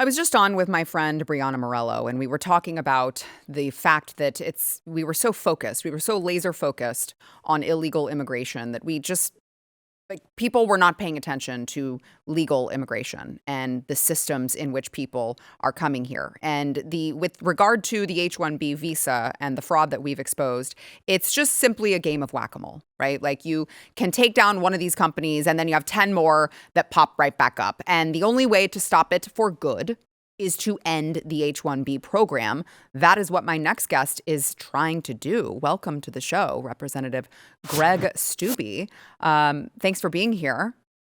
I was just on with my friend Brianna Morello, and we were talking about the fact that we were so focused, we were so laser focused on illegal immigration that we just people were not paying attention to legal immigration and the systems in which people are coming here. And with regard to the H-1B visa and the fraud that we've exposed, it's just simply a game of whack-a-mole, right? Like you can take down one of these companies and then you have 10 more that pop right back up. And the only way to stop it for good is to end the H-1B program. That is what my next guest is trying to do. Welcome to the show, Representative Greg Steube. Thanks for being here.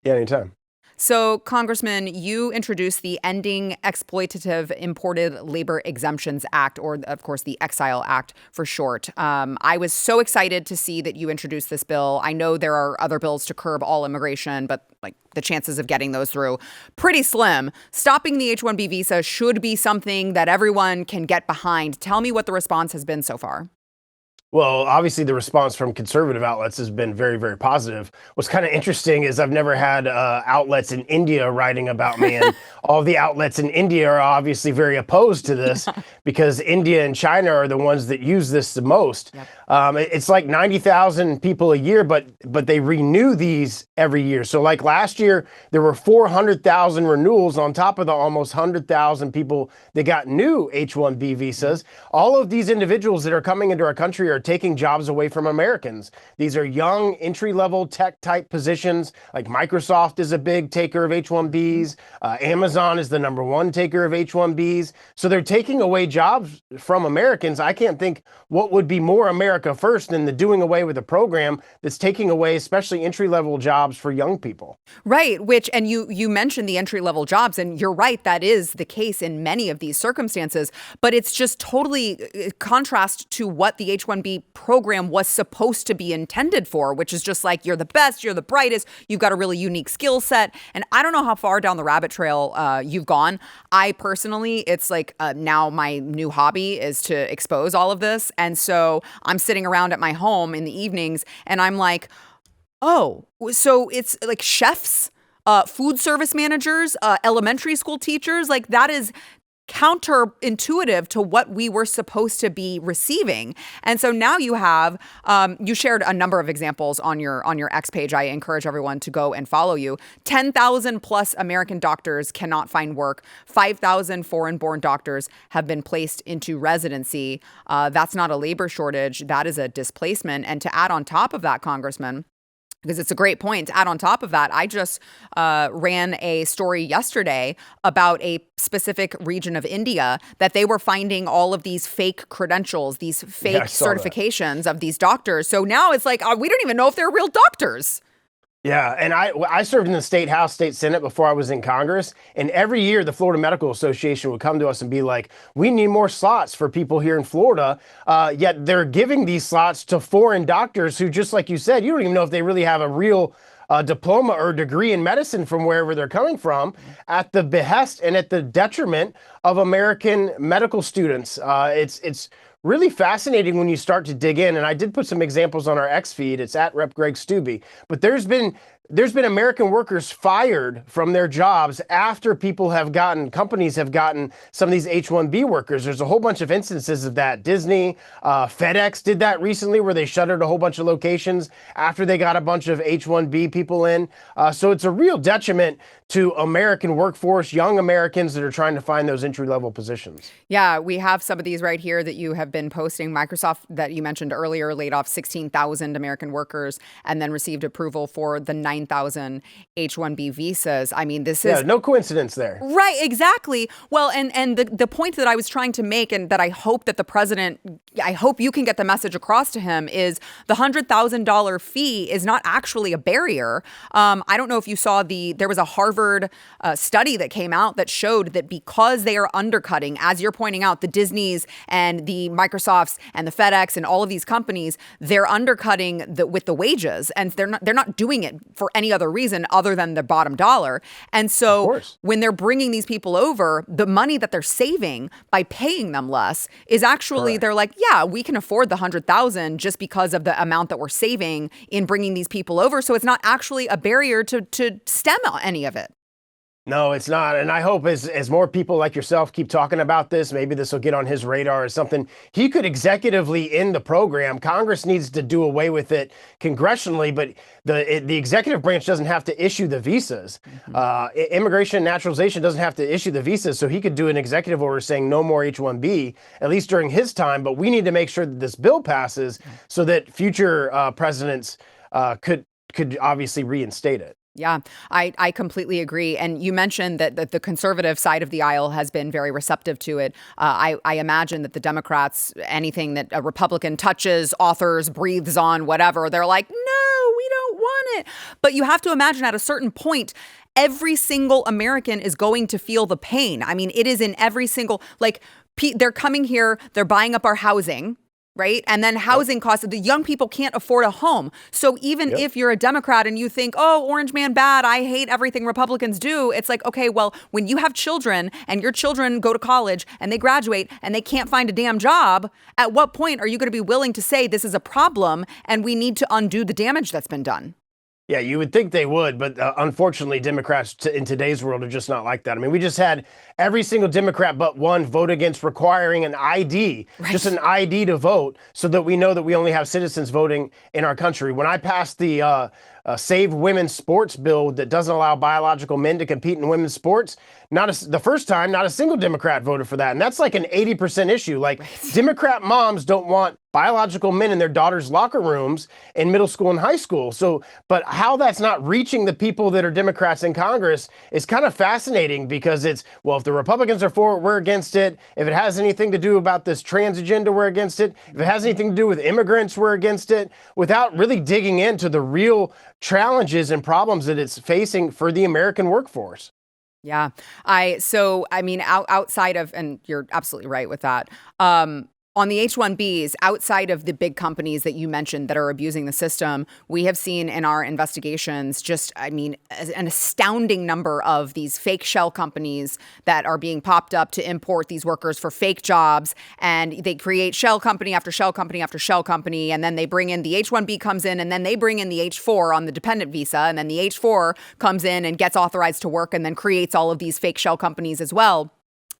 Yeah, anytime. So, Congressman, you introduced the Ending Exploitative Imported Labor Exemptions Act, or, of course, the Exile Act for short. I was so excited to see that you introduced this bill. I know there are other bills to curb all immigration, but the chances of getting those through pretty slim. Stopping the H-1B visa should be something that everyone can get behind. Tell me what the response has been so far. Well, obviously, the response from conservative outlets has been very, very positive. What's kind of interesting is I've never had outlets in India writing about me, and all the outlets in India are obviously very opposed to this because India and China are the ones that use this the most. Yep. It's like 90,000 people a year, but they renew these every year. So like last year, there were 400,000 renewals on top of the almost 100,000 people that got new H-1B visas. All of these individuals that are coming into our country are taking jobs away from Americans. These are young, entry-level tech-type positions. Like Microsoft is a big taker of H-1Bs. Amazon is the #1 taker of H-1Bs. So they're taking away jobs from Americans. I can't think what would be more America first than the doing away with a program that's taking away especially entry-level jobs for young people. Right, and you mentioned the entry-level jobs, and you're right, that is the case in many of these circumstances, but it's just totally contrast to what the H-1B program was supposed to be intended for, which is just like, you're the best, you're the brightest, you've got a really unique skill set. And I don't know how far down the rabbit trail you've gone. I personally, it's like now my new hobby is to expose all of this. And so I'm sitting around at my home in the evenings and I'm like, oh, so it's like chefs, food service managers, elementary school teachers, like that is counterintuitive to what we were supposed to be receiving. And so now you have, you shared a number of examples on your X page. I encourage everyone to go and follow you. 10,000 plus American doctors cannot find work. 5,000 foreign-born doctors have been placed into residency. That's not a labor shortage. That is a displacement. And to add on top of that, Congressman, because it's a great point. To add on top of that, I just ran a story yesterday about a specific region of India that they were finding all of these fake credentials, these fake certifications of these doctors. So now it's like, we don't even know if they're real doctors. Yeah, and I served in the state house, state senate before I was in Congress, and every year the Florida Medical Association would come to us and be like, we need more slots for people here in Florida, yet they're giving these slots to foreign doctors who, just like you said, you don't even know if they really have a real diploma or degree in medicine from wherever they're coming from, at the behest and at the detriment of American medical students. It's really fascinating when you start to dig in, and I did put some examples on our X feed. It's at Rep. Greg Steube. But there's been American workers fired from their jobs after companies have gotten some of these H-1B workers. There's a whole bunch of instances of that. Disney, FedEx did that recently, where they shuttered a whole bunch of locations after they got a bunch of H-1B people in. So it's a real detriment to American workforce, young Americans that are trying to find those entry-level positions. Yeah, we have some of these right here that you have been posting. Microsoft, that you mentioned earlier, laid off 16,000 American workers and then received approval for the 9,000 H-1B visas. I mean, this is... Yeah, no coincidence there. Right, exactly. Well, and the point that I was trying to make, and that I hope that the president, I hope you can get the message across to him, is the $100,000 fee is not actually a barrier. I don't know if you saw there was a Harvard study that came out that showed that because they are undercutting, as you're pointing out, the Disneys and the Microsofts and the FedEx and all of these companies, they're undercutting with the wages, and they're not doing it for any other reason other than the bottom dollar. And so when they're bringing these people over, the money that they're saving by paying them less is actually, they're like, yeah, we can afford the 100,000 just because of the amount that we're saving in bringing these people over. So it's not actually a barrier to stem any of it. No, it's not. And I hope as more people like yourself keep talking about this, maybe this will get on his radar or something. He could executively end the program. Congress needs to do away with it congressionally, but the executive branch doesn't have to issue the visas. Immigration and naturalization doesn't have to issue the visas. So he could do an executive order saying no more H-1B, at least during his time. But we need to make sure that this bill passes so that future presidents could obviously reinstate it. Yeah, I completely agree. And you mentioned that the conservative side of the aisle has been very receptive to it. I imagine that the Democrats, anything that a Republican touches, authors, breathes on, whatever, they're like, no, we don't want it. But you have to imagine at a certain point, every single American is going to feel the pain. I mean, it is in every single, like, they're coming here, they're buying up our housing. Right. And then housing costs, the young people can't afford a home. So even if you're a Democrat and you think, oh, orange man bad, I hate everything Republicans do. It's like, OK, well, when you have children and your children go to college and they graduate and they can't find a damn job, at what point are you going to be willing to say this is a problem and we need to undo the damage that's been done? Yeah, you would think they would, but unfortunately, Democrats in today's world are just not like that. I mean, we just had every single Democrat but one vote against requiring an ID, just an ID to vote, so that we know that we only have citizens voting in our country. When I passed the Save Women's Sports bill that doesn't allow biological men to compete in women's sports, the first time, not a single Democrat voted for that. And that's like an 80% issue. Like, Democrat moms don't want biological men in their daughters' locker rooms in middle school and high school. So, but how that's not reaching the people that are Democrats in Congress is kind of fascinating, because it's, well, if the Republicans are for it, we're against it. If it has anything to do about this trans agenda, we're against it. If it has anything to do with immigrants, we're against it, without really digging into the real challenges and problems that it's facing for the American workforce. Yeah. I mean, outside of, and you're absolutely right with that. On the H-1Bs, outside of the big companies that you mentioned that are abusing the system, we have seen in our investigations just, I mean, an astounding number of these fake shell companies that are being popped up to import these workers for fake jobs. And they create shell company after shell company after shell company. And then they bring in the H-1B comes in, and then they bring in the H-4 on the dependent visa. And then the H-4 comes in and gets authorized to work and then creates all of these fake shell companies as well.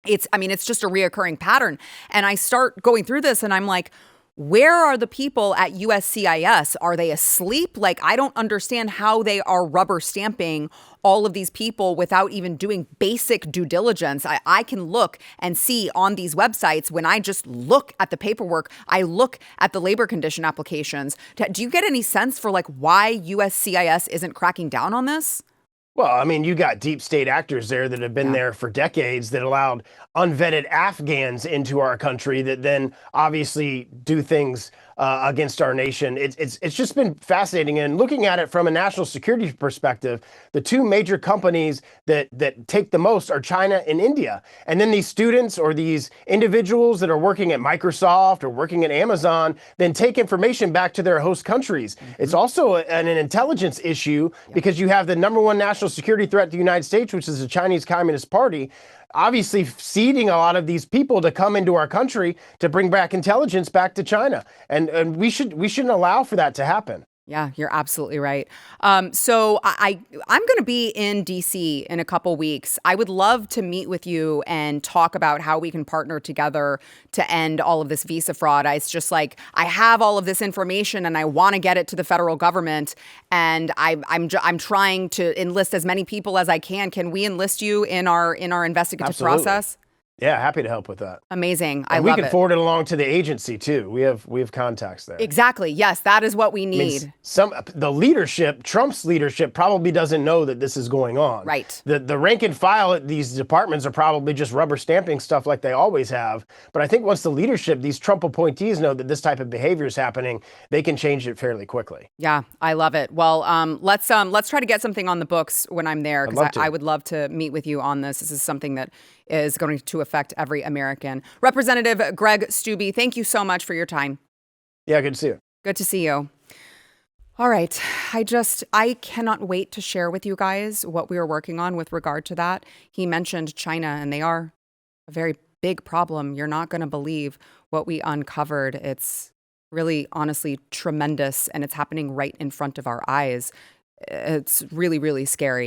It's just a reoccurring pattern. And I start going through this and I'm like, where are the people at USCIS? Are they asleep? Like, I don't understand how they are rubber stamping all of these people without even doing basic due diligence. I can look and see on these websites, when I just look at the paperwork, I look at the labor condition applications. Do you get any sense for like why USCIS isn't cracking down on this? Well, I mean, you got deep state actors there that have been there for decades that allowed unvetted Afghans into our country that then obviously do things against our nation. It's just been fascinating. And looking at it from a national security perspective, the two major companies that take the most are China and India. And then these students or these individuals that are working at Microsoft or working at Amazon then take information back to their host countries. It's also an intelligence issue because you have the number one national security threat to the United States, which is the Chinese Communist Party, obviously seeding a lot of these people to come into our country to bring back intelligence back to China. And we shouldn't allow for that to happen. Yeah, you're absolutely right. So I'm going to be in DC in a couple weeks. I would love to meet with you and talk about how we can partner together to end all of this visa fraud. It's just like, I have all of this information and I want to get it to the federal government. And I'm trying to enlist as many people as I can. Can we enlist you in our investigative process? Yeah, happy to help with that. Amazing. I And love we can it. forward it along to the agency too. We have contacts there. Exactly. Yes, that is what we need. The leadership, Trump's leadership, probably doesn't know that this is going on. Right. The rank and file at these departments are probably just rubber stamping stuff like they always have. But I think once the leadership, these Trump appointees, know that this type of behavior is happening, they can change it fairly quickly. Yeah, I love it. Well, let's try to get something on the books when I'm there, because I would love to meet with you on this. This is something that is going to affect every American. Representative Greg Steube, thank you so much for your time. Yeah, good to see you. Good to see you. All right. I cannot wait to share with you guys what we are working on with regard to that. He mentioned China, and they are a very big problem. You're not going to believe what we uncovered. It's really, honestly, tremendous, and it's happening right in front of our eyes. It's really, really scary.